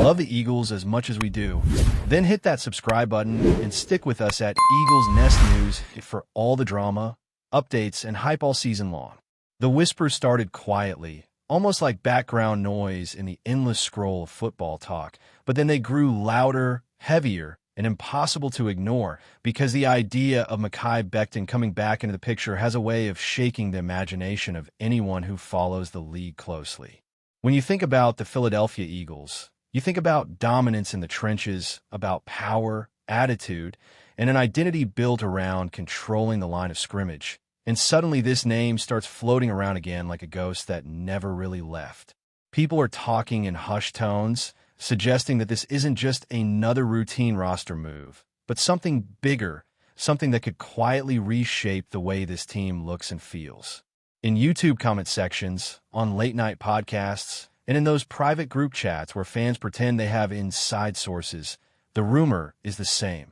love the Eagles as much as we do, then hit that subscribe button and stick with us at Eagles Nest News for all the drama, updates, and hype all season long. The whispers started quietly, almost like background noise in the endless scroll of football talk, but then they grew louder, heavier, and impossible to ignore because the idea of MEKHI BECTON coming back into the picture has a way of shaking the imagination of anyone who follows the league closely. When you think about the Philadelphia Eagles, you think about dominance in the trenches, about power, attitude, and an identity built around controlling the line of scrimmage. And suddenly this name starts floating around again like a ghost that never really left. People are talking in hushed tones, suggesting that this isn't just another routine roster move, but something bigger, something that could quietly reshape the way this team looks and feels. In YouTube comment sections, on late-night podcasts, and in those private group chats where fans pretend they have inside sources, the rumor is the same.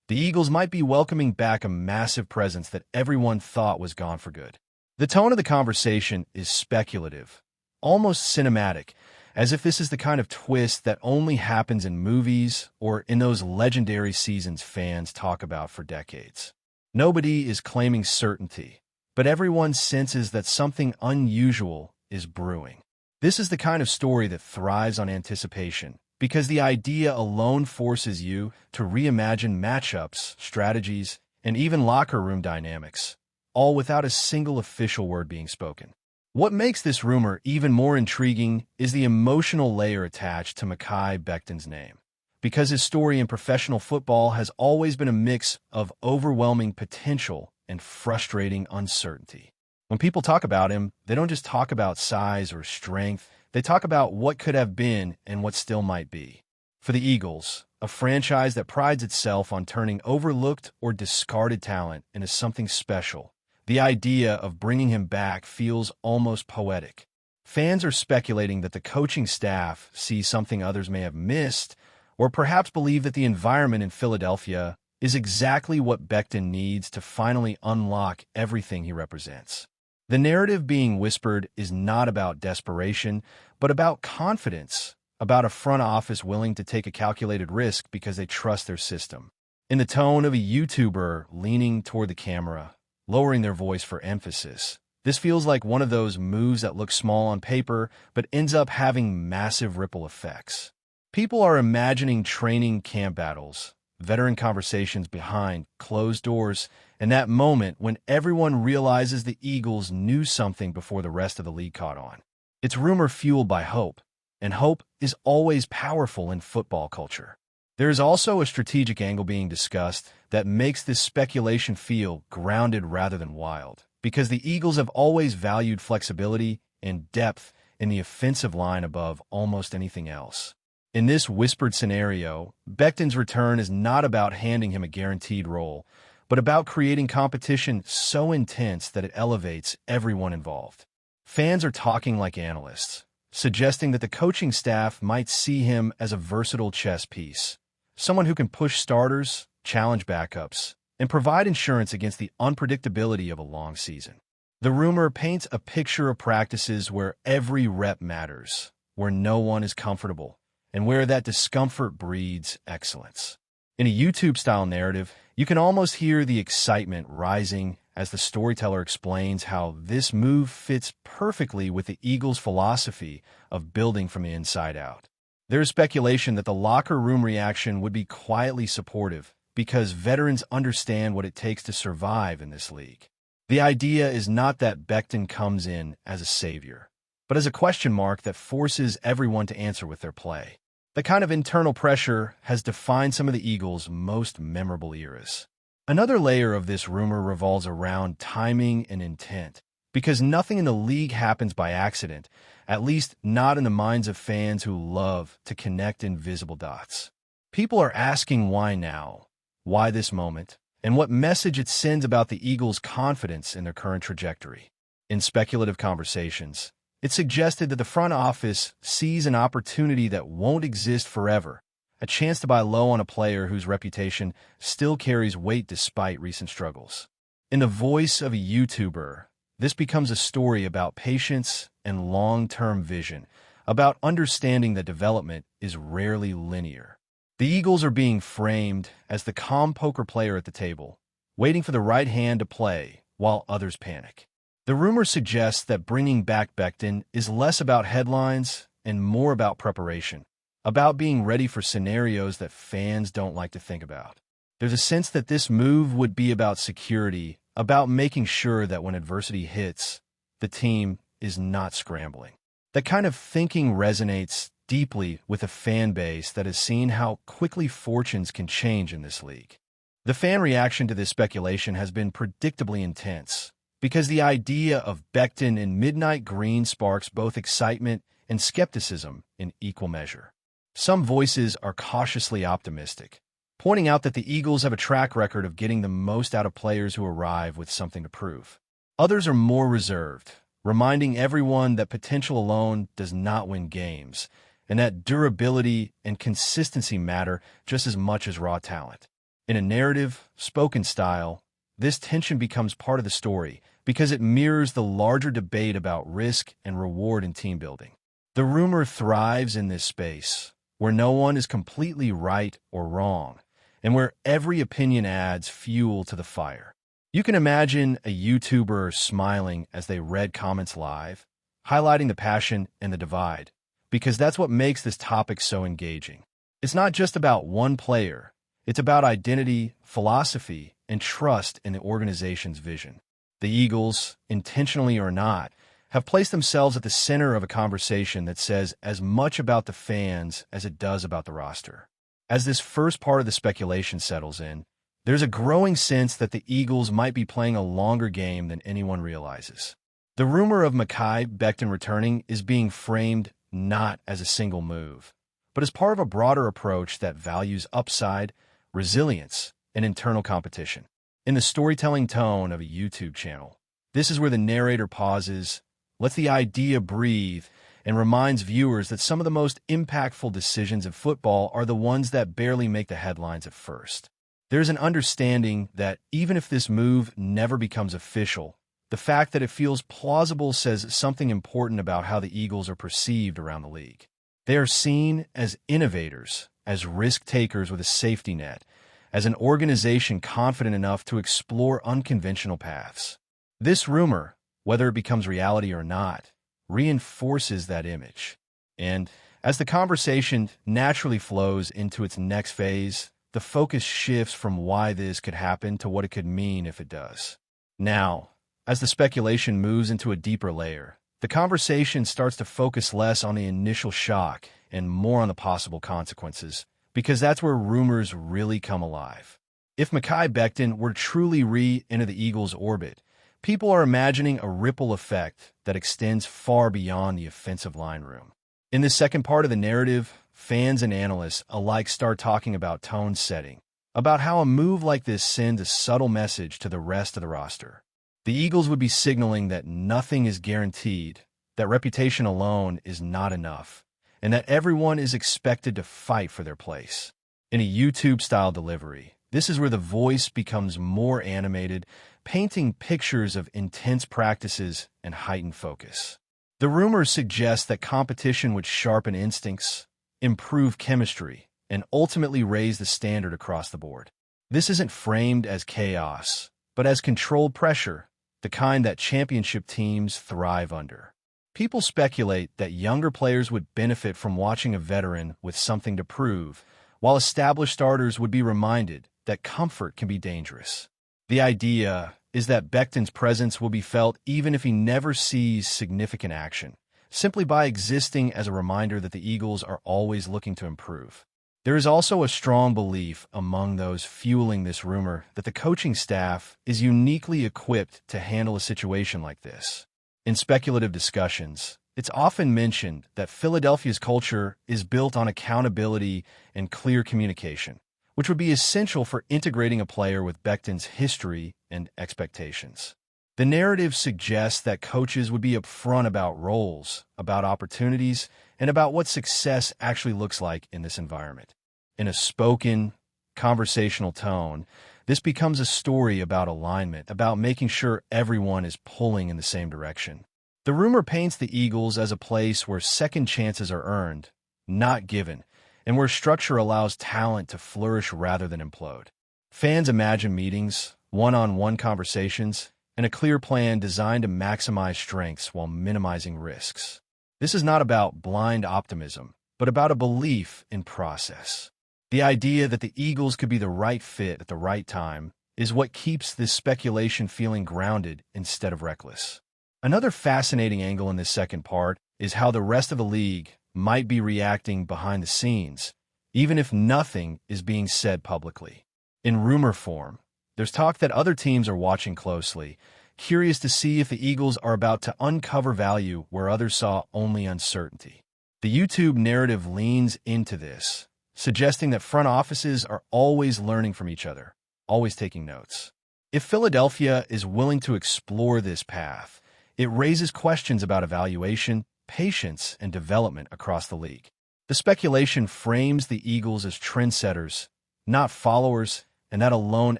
The Eagles might be welcoming back a massive presence that everyone thought was gone for good. The tone of the conversation is speculative, almost cinematic, as if this is the kind of twist that only happens in movies or in those legendary seasons fans talk about for decades. Nobody is claiming certainty, but everyone senses that something unusual is brewing. This is the kind of story that thrives on anticipation, because the idea alone forces you to reimagine matchups, strategies, and even locker room dynamics, all without a single official word being spoken. What makes this rumor even more intriguing is the emotional layer attached to MEKHI BECTON's name, because his story in professional football has always been a mix of overwhelming potential and frustrating uncertainty. When people talk about him, they don't just talk about size or strength. They talk about what could have been and what still might be. For the Eagles, a franchise that prides itself on turning overlooked or discarded talent into something special, the idea of bringing him back feels almost poetic. Fans are speculating that the coaching staff sees something others may have missed, or perhaps believe that the environment in Philadelphia is exactly what BECTON needs to finally unlock everything he represents. The narrative being whispered is not about desperation, but about confidence, about a front office willing to take a calculated risk because they trust their system. In the tone of a YouTuber leaning toward the camera, lowering their voice for emphasis, this feels like one of those moves that looks small on paper but ends up having massive ripple effects. People are imagining training camp battles, veteran conversations behind closed doors, and that moment when everyone realizes the Eagles knew something before the rest of the league caught on. It's rumor fueled by hope, and hope is always powerful in football culture. There is also a strategic angle being discussed that makes this speculation feel grounded rather than wild, because the Eagles have always valued flexibility and depth in the offensive line above almost anything else. In this whispered scenario, BECTON's return is not about handing him a guaranteed role, but about creating competition so intense that it elevates everyone involved. Fans are talking like analysts, suggesting that the coaching staff might see him as a versatile chess piece, someone who can push starters, challenge backups, and provide insurance against the unpredictability of a long season. The rumor paints a picture of practices where every rep matters, where no one is comfortable, and where that discomfort breeds excellence. In a YouTube-style narrative, you can almost hear the excitement rising as the storyteller explains how this move fits perfectly with the Eagles' philosophy of building from the inside out. There is speculation that the locker room reaction would be quietly supportive because veterans understand what it takes to survive in this league. The idea is not that BECTON comes in as a savior, but as a question mark that forces everyone to answer with their play. The kind of internal pressure has defined some of the Eagles' most memorable eras. Another layer of this rumor revolves around timing and intent, because nothing in the league happens by accident, at least not in the minds of fans who love to connect invisible dots. People are asking why now, why this moment, and what message it sends about the Eagles' confidence in their current trajectory. In speculative conversations, it suggested that the front office sees an opportunity that won't exist forever, a chance to buy low on a player whose reputation still carries weight despite recent struggles. In the voice of a YouTuber, this becomes a story about patience and long-term vision, about understanding that development is rarely linear. The Eagles are being framed as the calm poker player at the table, waiting for the right hand to play while others panic. The rumor suggests that bringing back BECTON is less about headlines and more about preparation, about being ready for scenarios that fans don't like to think about. There's a sense that this move would be about security, about making sure that when adversity hits, the team is not scrambling. That kind of thinking resonates deeply with a fan base that has seen how quickly fortunes can change in this league. The fan reaction to this speculation has been predictably intense, because the idea of BECTON in midnight green sparks both excitement and skepticism in equal measure. Some voices are cautiously optimistic, pointing out that the Eagles have a track record of getting the most out of players who arrive with something to prove. Others are more reserved, reminding everyone that potential alone does not win games, and that durability and consistency matter just as much as raw talent. In a narrative, spoken style, this tension becomes part of the story because it mirrors the larger debate about risk and reward in team building. The rumor thrives in this space, where no one is completely right or wrong, and where every opinion adds fuel to the fire. You can imagine a YouTuber smiling as they read comments live, highlighting the passion and the divide, because that's what makes this topic so engaging. It's not just about one player. It's about identity, philosophy, and trust in the organization's vision. The Eagles, intentionally or not, have placed themselves at the center of a conversation that says as much about the fans as it does about the roster. As this first part of the speculation settles in, there's a growing sense that the Eagles might be playing a longer game than anyone realizes. The rumor of MEKHI BECTON returning is being framed not as a single move, but as part of a broader approach that values upside, resilience, and internal competition. In the storytelling tone of a YouTube channel, this is where the narrator pauses, lets the idea breathe, and reminds viewers that some of the most impactful decisions in football are the ones that barely make the headlines at first. There's an understanding that even if this move never becomes official, the fact that it feels plausible says something important about how the Eagles are perceived around the league. They are seen as innovators, as risk-takers with a safety net, as an organization confident enough to explore unconventional paths. This rumor, whether it becomes reality or not, reinforces that image. And as the conversation naturally flows into its next phase, the focus shifts from why this could happen to what it could mean if it does. Now, as the speculation moves into a deeper layer, the conversation starts to focus less on the initial shock and more on the possible consequences, because that's where rumors really come alive. If MEKHI BECTON were truly re-enter the Eagles' orbit, people are imagining a ripple effect that extends far beyond the offensive line room. In the second part of the narrative, fans and analysts alike start talking about tone setting, about how a move like this sends a subtle message to the rest of the roster. The Eagles would be signaling that nothing is guaranteed, that reputation alone is not enough, and that everyone is expected to fight for their place. In a YouTube-style delivery, this is where the voice becomes more animated, painting pictures of intense practices and heightened focus. The rumors suggest that competition would sharpen instincts, improve chemistry, and ultimately raise the standard across the board. This isn't framed as chaos, but as controlled pressure, the kind that championship teams thrive under. People speculate that younger players would benefit from watching a veteran with something to prove, while established starters would be reminded that comfort can be dangerous. The idea is that BECTON's presence will be felt even if he never sees significant action, simply by existing as a reminder that the Eagles are always looking to improve. There is also a strong belief among those fueling this rumor that the coaching staff is uniquely equipped to handle a situation like this. In speculative discussions, it's often mentioned that Philadelphia's culture is built on accountability and clear communication, which would be essential for integrating a player with BECTON's history and expectations. The narrative suggests that coaches would be upfront about roles, about opportunities, and about what success actually looks like in this environment. In a spoken, conversational tone, this becomes a story about alignment, about making sure everyone is pulling in the same direction. The rumor paints the Eagles as a place where second chances are earned, not given, and where structure allows talent to flourish rather than implode. Fans imagine meetings, one-on-one conversations, and a clear plan designed to maximize strengths while minimizing risks. This is not about blind optimism, but about a belief in process. The idea that the Eagles could be the right fit at the right time is what keeps this speculation feeling grounded instead of reckless. Another fascinating angle in this second part is how the rest of the league might be reacting behind the scenes, even if nothing is being said publicly. In rumor form, there's talk that other teams are watching closely, curious to see if the Eagles are about to uncover value where others saw only uncertainty. The YouTube narrative leans into this, suggesting that front offices are always learning from each other, always taking notes. If Philadelphia is willing to explore this path, it raises questions about evaluation, patience, and development across the league. The speculation frames the Eagles as trendsetters, not followers, and that alone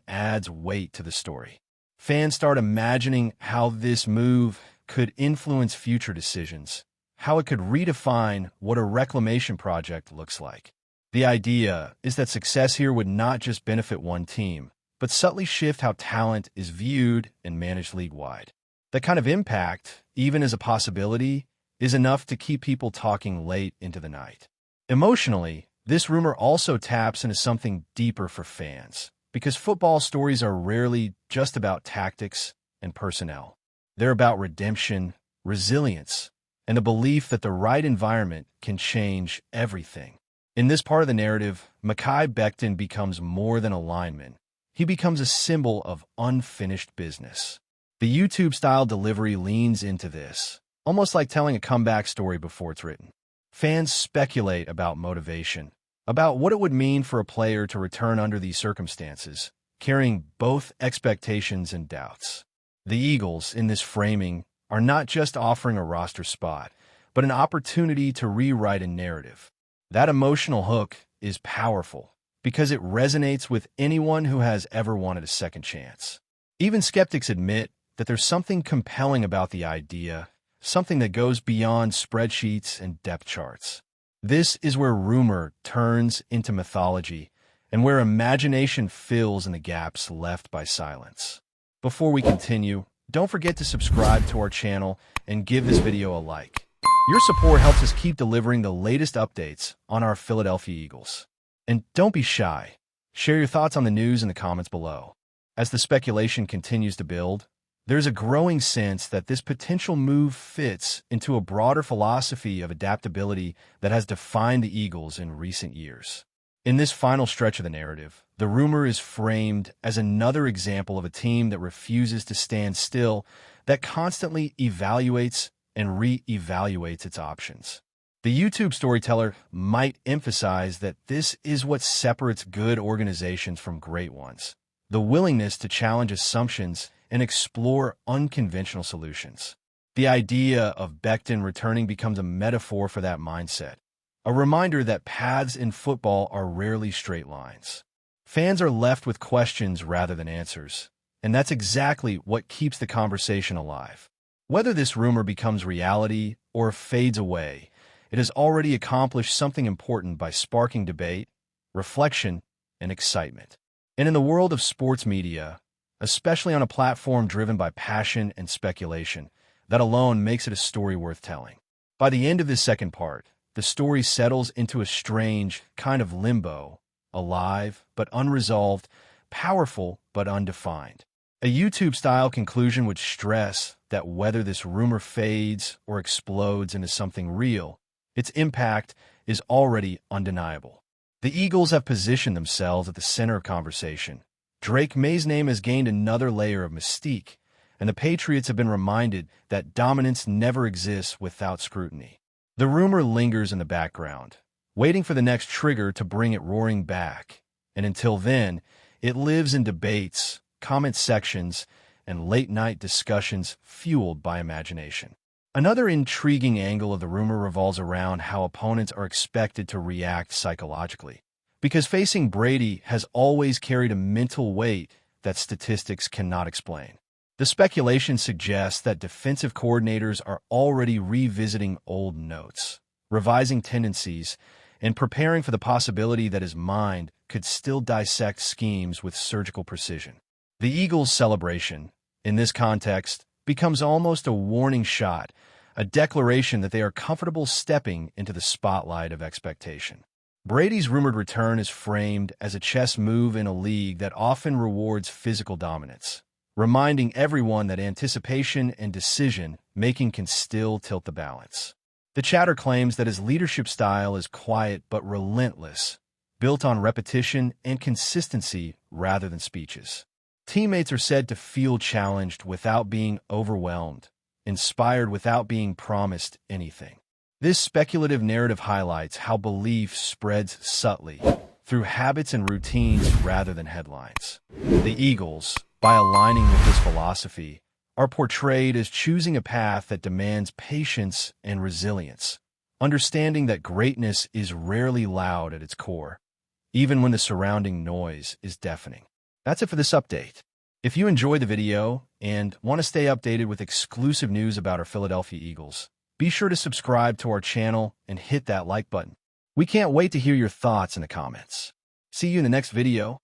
adds weight to the story. Fans start imagining how this move could influence future decisions, how it could redefine what a reclamation project looks like. The idea is that success here would not just benefit one team, but subtly shift how talent is viewed and managed league-wide. That kind of impact, even as a possibility, is enough to keep people talking late into the night. Emotionally, this rumor also taps into something deeper for fans, because football stories are rarely just about tactics and personnel. They're about redemption, resilience, and the belief that the right environment can change everything. In this part of the narrative, MEKHI BECTON becomes more than a lineman. He becomes a symbol of unfinished business. The YouTube-style delivery leans into this, almost like telling a comeback story before it's written. Fans speculate about motivation, about what it would mean for a player to return under these circumstances, carrying both expectations and doubts. The Eagles, in this framing, are not just offering a roster spot, but an opportunity to rewrite a narrative. That emotional hook is powerful because it resonates with anyone who has ever wanted a second chance. Even skeptics admit that there's something compelling about the idea, something that goes beyond spreadsheets and depth charts. This is where rumor turns into mythology and where imagination fills in the gaps left by silence. Before we continue, don't forget to subscribe to our channel and give this video a like. Your support helps us keep delivering the latest updates on our Philadelphia Eagles. And don't be shy. Share your thoughts on the news in the comments below. As the speculation continues to build, there's a growing sense that this potential move fits into a broader philosophy of adaptability that has defined the Eagles in recent years. In this final stretch of the narrative, the rumor is framed as another example of a team that refuses to stand still, that constantly evaluates and re-evaluates its options. The YouTube storyteller might emphasize that this is what separates good organizations from great ones: the willingness to challenge assumptions and explore unconventional solutions. The idea of BECTON returning becomes a metaphor for that mindset, a reminder that paths in football are rarely straight lines. Fans are left with questions rather than answers, and that's exactly what keeps the conversation alive. Whether this rumor becomes reality or fades away, it has already accomplished something important by sparking debate, reflection, and excitement. And in the world of sports media, especially on a platform driven by passion and speculation, that alone makes it a story worth telling. By the end of this second part, the story settles into a strange kind of limbo, alive but unresolved, powerful but undefined. A YouTube-style conclusion would stress that whether this rumor fades or explodes into something real, its impact is already undeniable. The Eagles have positioned themselves at the center of conversation. Drake May's name has gained another layer of mystique, and the Patriots have been reminded that dominance never exists without scrutiny. The rumor lingers in the background, waiting for the next trigger to bring it roaring back, and until then, it lives in debates, comment sections, and late-night discussions fueled by imagination. Another intriguing angle of the rumor revolves around how opponents are expected to react psychologically, because facing Brady has always carried a mental weight that statistics cannot explain. The speculation suggests that defensive coordinators are already revisiting old notes, revising tendencies, and preparing for the possibility that his mind could still dissect schemes with surgical precision. The Eagles' celebration, in this context, becomes almost a warning shot, a declaration that they are comfortable stepping into the spotlight of expectation. Brady's rumored return is framed as a chess move in a league that often rewards physical dominance, reminding everyone that anticipation and decision-making can still tilt the balance. The chatter claims that his leadership style is quiet but relentless, built on repetition and consistency rather than speeches. Teammates are said to feel challenged without being overwhelmed, inspired without being promised anything. This speculative narrative highlights how belief spreads subtly, through habits and routines rather than headlines. The Eagles, by aligning with this philosophy, are portrayed as choosing a path that demands patience and resilience, understanding that greatness is rarely loud at its core, even when the surrounding noise is deafening. That's it for this update. If you enjoyed the video and want to stay updated with exclusive news about our Philadelphia Eagles, be sure to subscribe to our channel and hit that like button. We can't wait to hear your thoughts in the comments. See you in the next video.